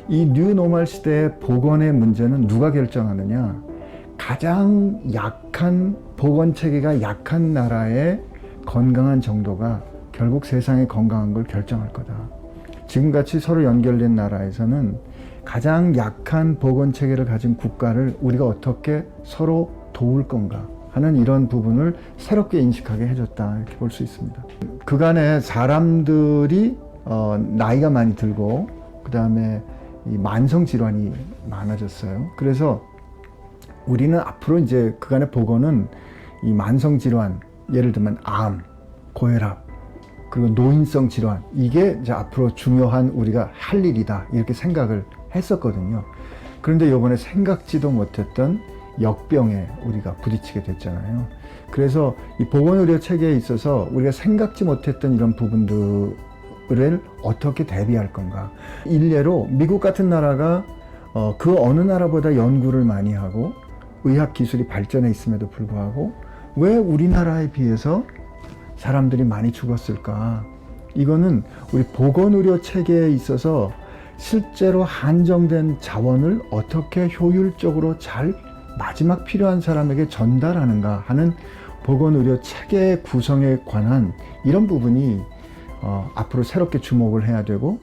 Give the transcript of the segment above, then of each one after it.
이 뉴노멀 시대의 보건의 문제는 누가 결정하느냐? 가장 약한 보건 체계가 약한 나라의 건강한 정도가 결국 세상의 건강한 걸 결정할 거다. 지금같이 서로 연결된 나라에서는 가장 약한 보건 체계를 가진 국가를 우리가 어떻게 서로 도울 건가 하는 이런 부분을 새롭게 인식하게 해줬다, 이렇게 볼 수 있습니다. 그간에 사람들이 나이가 많이 들고 그 다음에 이 만성 질환이 많아졌어요. 그래서 우리는 앞으로 이제 그간의 보건은 이 만성 질환, 예를 들면 암, 고혈압, 그리고 노인성 질환, 이게 이제 앞으로 중요한 우리가 할 일이다, 이렇게 생각을 했었거든요. 그런데 이번에 생각지도 못했던 역병에 우리가 부딪히게 됐잖아요. 그래서 이 보건의료 체계에 있어서 우리가 생각지 못했던 이런 부분들을 어떻게 대비할 건가. 일례로 미국 같은 나라가 그 어느 나라보다 연구를 많이 하고 의학 기술이 발전해 있음에도 불구하고 왜 우리나라에 비해서 사람들이 많이 죽었을까? 이거는 우리 보건의료 체계에 있어서 실제로 한정된 자원을 어떻게 효율적으로 잘 마지막 필요한 사람에게 전달하는가 하는 보건의료 체계 구성에 관한 이런 부분이 앞으로 새롭게 주목을 해야 되고,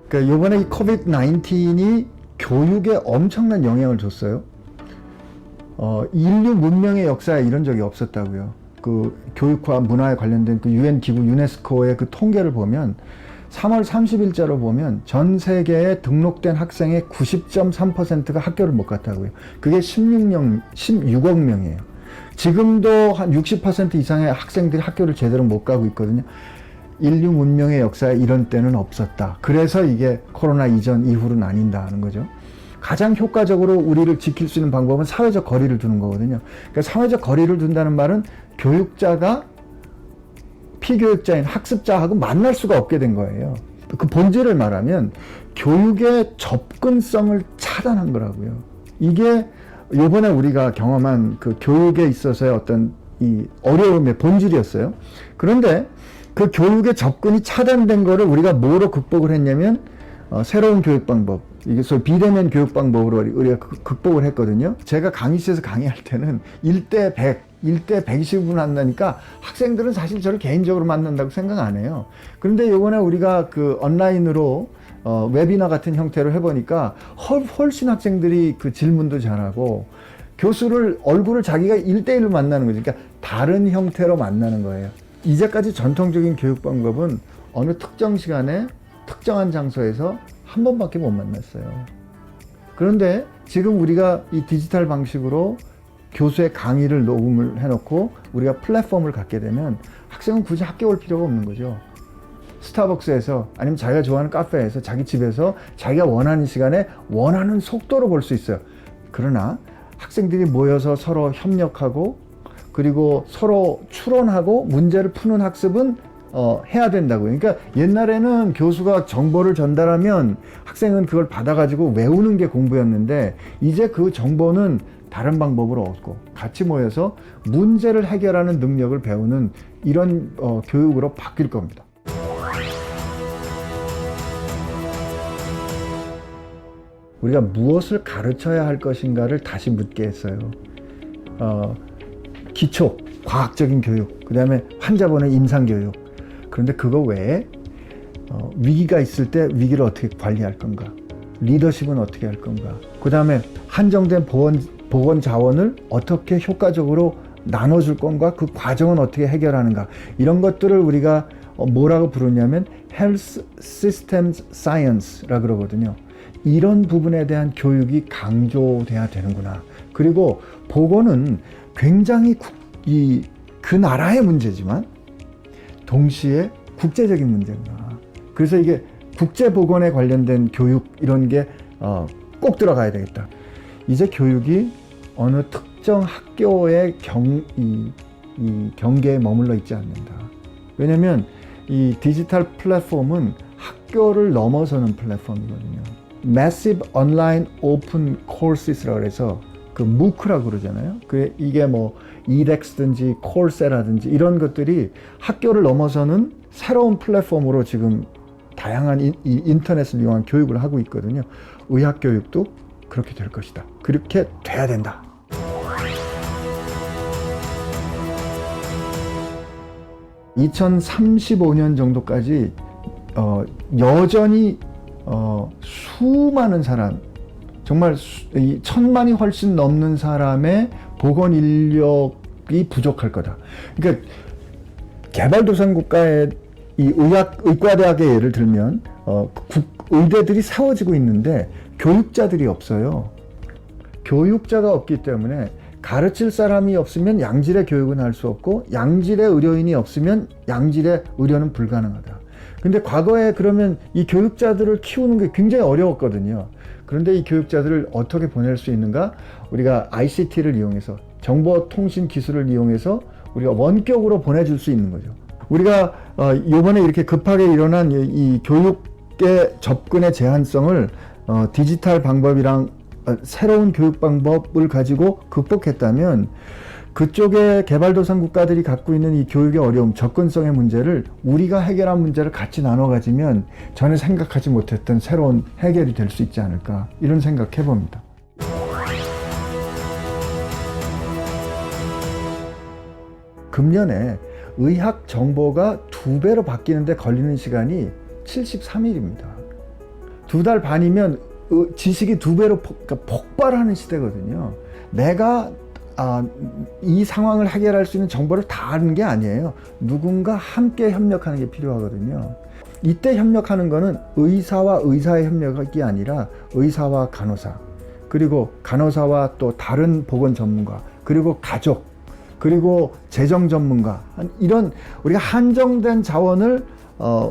그러니까 이번에 이 코비드-19이 교육에 엄청난 영향을 줬어요. 인류 문명의 역사에 이런 적이 없었다고요. 그 교육과 문화에 관련된 그 유엔 기구 유네스코의 그 통계를 보면 3월 30일자로 보면 전 세계에 등록된 학생의 90.3%가 학교를 못 갔다고요. 그게 16억 명이에요. 지금도 한 60% 이상의 학생들이 학교를 제대로 못 가고 있거든요. 인류 문명의 역사에 이런 때는 없었다. 그래서 이게 코로나 이전 이후로 나뉜다는 거죠. 가장 효과적으로 우리를 지킬 수 있는 방법은 사회적 거리를 두는 거거든요. 그러니까 사회적 거리를 둔다는 말은 교육자가 피교육자인 학습자하고 만날 수가 없게 된 거예요. 그 본질을 말하면 교육의 접근성을 차단한 거라고요. 이게 이번에 우리가 경험한 그 교육에 있어서의 어떤 이 어려움의 본질이었어요. 그런데 그 교육의 접근이 차단된 거를 우리가 뭐로 극복을 했냐면 새로운 교육 방법, 이게 소위 비대면 교육 방법으로 우리가 극복을 했거든요. 제가 강의실에서 강의할 때는 1대 100, 1대 120분 한다니까 학생들은 사실 저를 개인적으로 만난다고 생각 안 해요. 그런데 이번에 우리가 그 온라인으로 웨비나 같은 형태로 해보니까 훨씬 학생들이 그 질문도 잘하고 교수를 얼굴을 자기가 1대1로 만나는 거죠. 그러니까 다른 형태로 만나는 거예요. 이제까지 전통적인 교육 방법은 어느 특정 시간에 특정한 장소에서 한 번밖에 못 만났어요. 그런데 지금 우리가 이 디지털 방식으로 교수의 강의를 녹음을 해놓고 우리가 플랫폼을 갖게 되면 학생은 굳이 학교 올 필요가 없는 거죠. 스타벅스에서 아니면 자기가 좋아하는 카페에서 자기 집에서 자기가 원하는 시간에 원하는 속도로 볼 수 있어요. 그러나 학생들이 모여서 서로 협력하고 그리고 서로 추론하고 문제를 푸는 학습은 해야 된다고요. 그러니까 옛날에는 교수가 정보를 전달하면 학생은 그걸 받아가지고 외우는 게 공부였는데 이제 그 정보는 다른 방법으로 얻고 같이 모여서 문제를 해결하는 능력을 배우는 이런 교육으로 바뀔 겁니다. 우리가 무엇을 가르쳐야 할 것인가를 다시 묻게 했어요. 기초, 과학적인 교육, 그 다음에 환자 보는 임상교육. 그런데 그거 외에 위기가 있을 때 위기를 어떻게 관리할 건가, 리더십은 어떻게 할 건가, 그 다음에 한정된 보건 자원을 어떻게 효과적으로 나눠줄 건가, 그 과정은 어떻게 해결하는가, 이런 것들을 우리가 뭐라고 부르냐면 Health Systems Science라 그러거든요. 이런 부분에 대한 교육이 강조돼야 되는구나. 그리고 보건은 굉장히 그 나라의 문제지만 동시에 국제적인 문제구나. 그래서 이게 국제보건에 관련된 교육 이런 게 꼭 들어가야 되겠다. 이제 교육이 어느 특정 학교의 경계에 머물러 있지 않는다. 왜냐면 이 디지털 플랫폼은 학교를 넘어서는 플랫폼이거든요. Massive Online Open Courses라고 해서 그 무크라고 그러잖아요. 이게 뭐 edX든지 콜세라든지 이런 것들이 학교를 넘어서는 새로운 플랫폼으로 지금 다양한 이 인터넷을 이용한 교육을 하고 있거든요. 의학 교육도 그렇게 될 것이다. 그렇게 돼야 된다. (2035년) 정도까지 여전히 수많은 사람, 정말 1000만이 훨씬 넘는 사람의 보건 인력이 부족할 거다. 그러니까 개발도상국가의 이 의과대학의 예를 들면 의대들이 세워지고 있는데 교육자들이 없어요. 교육자가 없기 때문에 가르칠 사람이 없으면 양질의 교육은 할 수 없고, 양질의 의료인이 없으면 양질의 의료는 불가능하다. 근데 과거에 그러면 이 교육자들을 키우는 게 굉장히 어려웠거든요. 그런데 이 교육자들을 어떻게 보낼 수 있는가? 우리가 ICT를 이용해서, 정보통신 기술을 이용해서 우리가 원격으로 보내줄 수 있는 거죠. 우리가 이번에 이렇게 급하게 일어난 이 교육의 접근의 제한성을 디지털 방법이랑 새로운 교육 방법을 가지고 극복했다면, 그쪽에 개발도상 국가들이 갖고 있는 이 교육의 어려움, 접근성의 문제를 우리가 해결한 문제를 같이 나눠 가지면 전에 생각하지 못했던 새로운 해결이 될 수 있지 않을까, 이런 생각해 봅니다. 금년에 의학 정보가 2배로 바뀌는데 걸리는 시간이 73일입니다. 2달 반이면 지식이 2배로 폭발하는 시대거든요. 내가 이 상황을 해결할 수 있는 정보를 다 아는 게 아니에요. 누군가 함께 협력하는 게 필요하거든요. 이때 협력하는 거는 의사와 의사의 협력이 아니라 의사와 간호사, 그리고 간호사와 또 다른 보건 전문가, 그리고 가족, 그리고 재정 전문가, 이런 우리가 한정된 자원을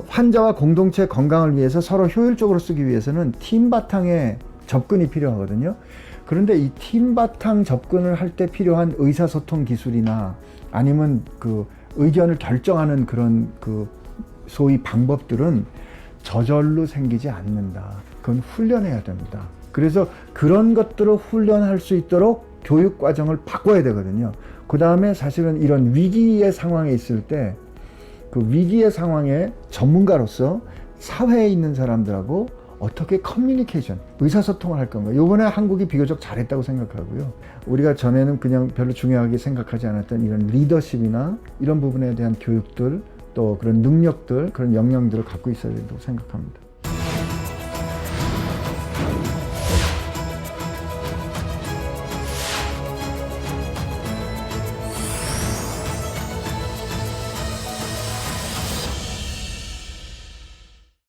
환자와 공동체 건강을 위해서 서로 효율적으로 쓰기 위해서는 팀 바탕의 접근이 필요하거든요. 그런데 이 팀 바탕 접근을 할 때 필요한 의사소통 기술이나 아니면 그 의견을 결정하는 그런 그 소위 방법들은 저절로 생기지 않는다. 그건 훈련해야 됩니다. 그래서 그런 것들을 훈련할 수 있도록 교육 과정을 바꿔야 되거든요. 그 다음에 사실은 이런 위기의 상황에 있을 때 그 위기의 상황에 전문가로서 사회에 있는 사람들하고 어떻게 커뮤니케이션, 의사소통을 할 건가. 요번에 한국이 비교적 잘했다고 생각하고요. 우리가 전에는 그냥 별로 중요하게 생각하지 않았던 이런 리더십이나 이런 부분에 대한 교육들, 또 그런 능력들, 그런 역량들을 갖고 있어야 된다고 생각합니다.